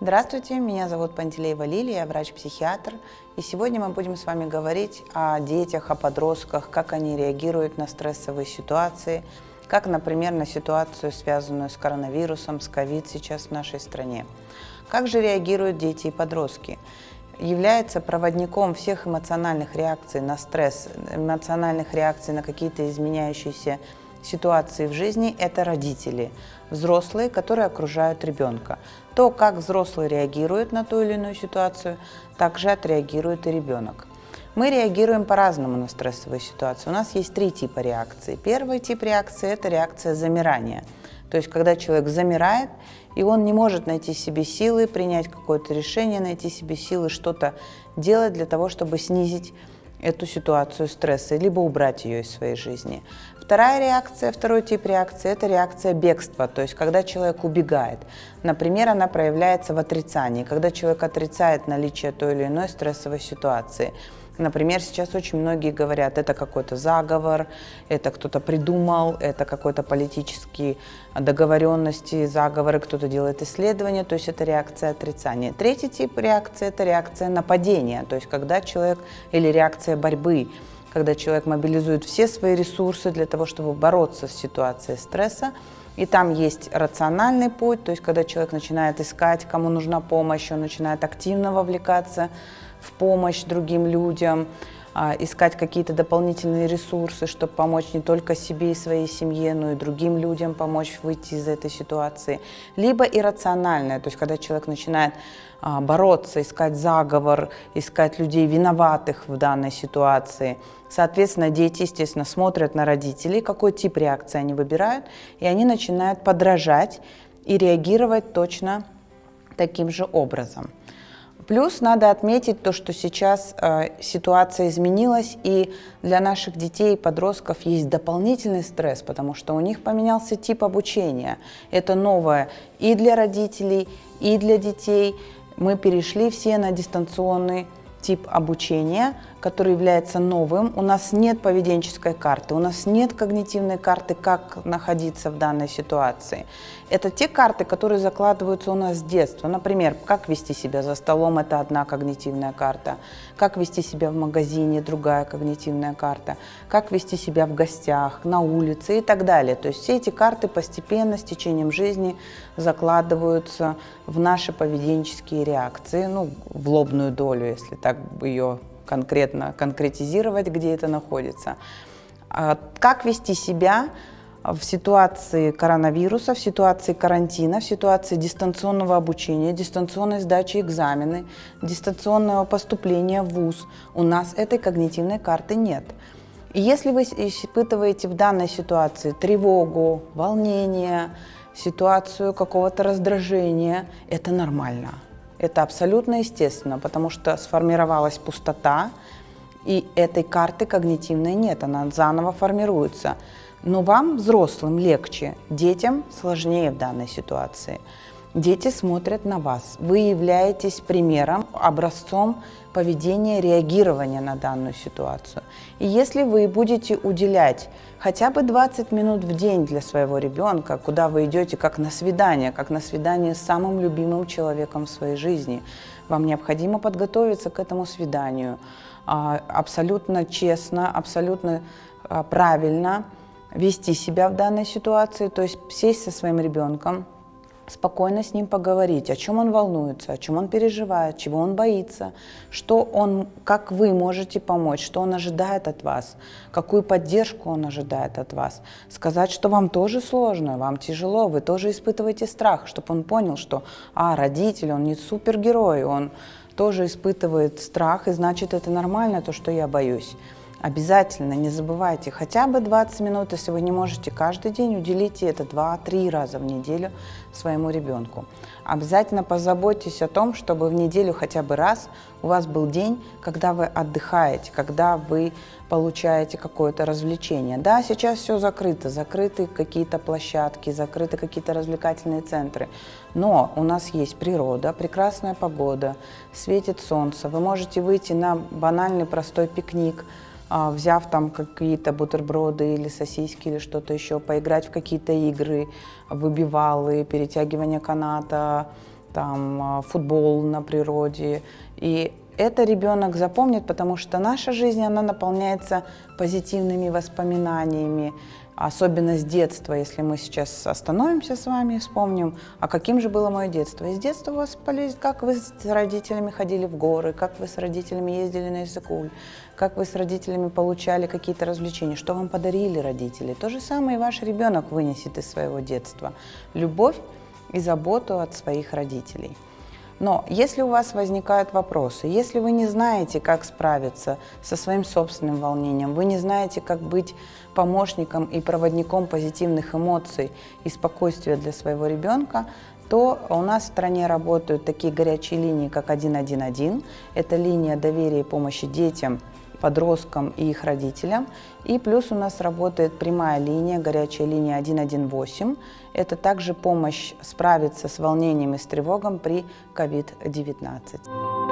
Здравствуйте, меня зовут Пантелеева Лилия, я врач-психиатр. И сегодня мы будем с вами говорить о детях, о подростках, как они реагируют на стрессовые ситуации, как, например, на ситуацию, связанную с коронавирусом, с ковид сейчас в нашей стране. Как же реагируют дети и подростки? Является проводником всех эмоциональных реакций на стресс, эмоциональных реакций на какие-то изменяющиеся ситуации в жизни – это родители, взрослые, которые окружают ребенка. То, как взрослый реагирует на ту или иную ситуацию, так же отреагирует и ребенок. Мы реагируем по-разному на стрессовые ситуации. У нас есть три типа реакции. Первый тип реакции – это реакция замирания. То есть, когда человек замирает, и он не может найти себе силы, принять какое-то решение, найти себе силы что-то делать для того, чтобы снизить эту ситуацию стресса, либо убрать ее из своей жизни. Второй тип реакции – это реакция бегства, то есть когда человек убегает. Например, она проявляется в отрицании, когда человек отрицает наличие той или иной стрессовой ситуации. Например, сейчас очень многие говорят, это какой-то заговор, это кто-то придумал, это какой-то политические договоренности, заговоры, кто-то делает исследования, то есть это реакция отрицания. Третий тип реакции – это реакция нападения, то есть когда человек, или реакция борьбы, когда человек мобилизует все свои ресурсы для того, чтобы бороться с ситуацией стресса. И там есть рациональный путь, то есть когда человек начинает искать, кому нужна помощь, он начинает активно вовлекаться в помощь другим людям, искать какие-то дополнительные ресурсы, чтобы помочь не только себе и своей семье, но и другим людям помочь выйти из этой ситуации. Либо иррациональное, то есть когда человек начинает бороться, искать заговор, искать людей виноватых в данной ситуации. Соответственно, дети, естественно, смотрят на родителей, какой тип реакции они выбирают, и они начинают подражать и реагировать точно таким же образом. Плюс надо отметить то, что сейчас ситуация изменилась, и для наших детей и подростков есть дополнительный стресс, потому что у них поменялся тип обучения. Это новое и для родителей, и для детей. Мы перешли все на дистанционный тип обучения, который является новым. У нас нет поведенческой карты, у нас нет когнитивной карты, как находиться в данной ситуации. Это те карты, которые закладываются у нас с детства. Например, как вести себя за столом – это одна когнитивная карта, как вести себя в магазине – другая когнитивная карта, как вести себя в гостях, на улице и так далее. То есть все эти карты постепенно, с течением жизни закладываются в наши поведенческие реакции, в лобную долю, если так ее конкретизировать, где это находится. Как вести себя в ситуации коронавируса, в ситуации карантина, в ситуации дистанционного обучения, дистанционной сдачи экзамены, дистанционного поступления в вуз. У нас этой когнитивной карты нет. И если вы испытываете в данной ситуации тревогу, волнение, ситуацию какого-то раздражения, это нормально. Это абсолютно естественно, потому что сформировалась пустота, и этой карты когнитивной нет, она заново формируется. Но вам, взрослым, легче, детям сложнее в данной ситуации. Дети смотрят на вас, вы являетесь примером, образцом поведения, реагирования на данную ситуацию. И если вы будете уделять хотя бы 20 минут в день для своего ребенка, куда вы идете как на свидание с самым любимым человеком в своей жизни, вам необходимо подготовиться к этому свиданию абсолютно честно, абсолютно правильно вести себя в данной ситуации, то есть сесть со своим ребенком, спокойно с ним поговорить, о чем он волнуется, о чем он переживает, чего он боится, как вы можете помочь, что он ожидает от вас, какую поддержку он ожидает от вас. Сказать, что вам тоже сложно, вам тяжело, вы тоже испытываете страх, чтобы он понял, что родитель, он не супергерой, он тоже испытывает страх, и значит, это нормально, то, что я боюсь. Обязательно не забывайте, хотя бы 20 минут, если вы не можете каждый день, уделите это 2-3 раза в неделю своему ребенку. Обязательно позаботьтесь о том, чтобы в неделю хотя бы раз у вас был день, когда вы отдыхаете, когда вы получаете какое-то развлечение. Да, сейчас все закрыто, закрыты какие-то площадки, закрыты какие-то развлекательные центры, но у нас есть природа, прекрасная погода, светит солнце, вы можете выйти на банальный простой пикник, взяв там какие-то бутерброды или сосиски или что-то еще, поиграть в какие-то игры, выбивалы, перетягивание каната, там, футбол на природе. И это ребенок запомнит, потому что наша жизнь, она наполняется позитивными воспоминаниями, особенно с детства. Если мы сейчас остановимся с вами и вспомним, а каким же было мое детство. Из детства у вас полезет, как вы с родителями ходили в горы, как вы с родителями ездили на Иссык-Куль, как вы с родителями получали какие-то развлечения, что вам подарили родители. То же самое и ваш ребенок вынесет из своего детства. Любовь и заботу от своих родителей. Но если у вас возникают вопросы, если вы не знаете, как справиться со своим собственным волнением, вы не знаете, как быть помощником и проводником позитивных эмоций и спокойствия для своего ребенка, то у нас в стране работают такие горячие линии, как 111. Это линия доверия и помощи детям, подросткам и их родителям. И плюс у нас работает прямая линия, горячая линия 118. Это также помощь справиться с волнением и с тревогой при COVID-19.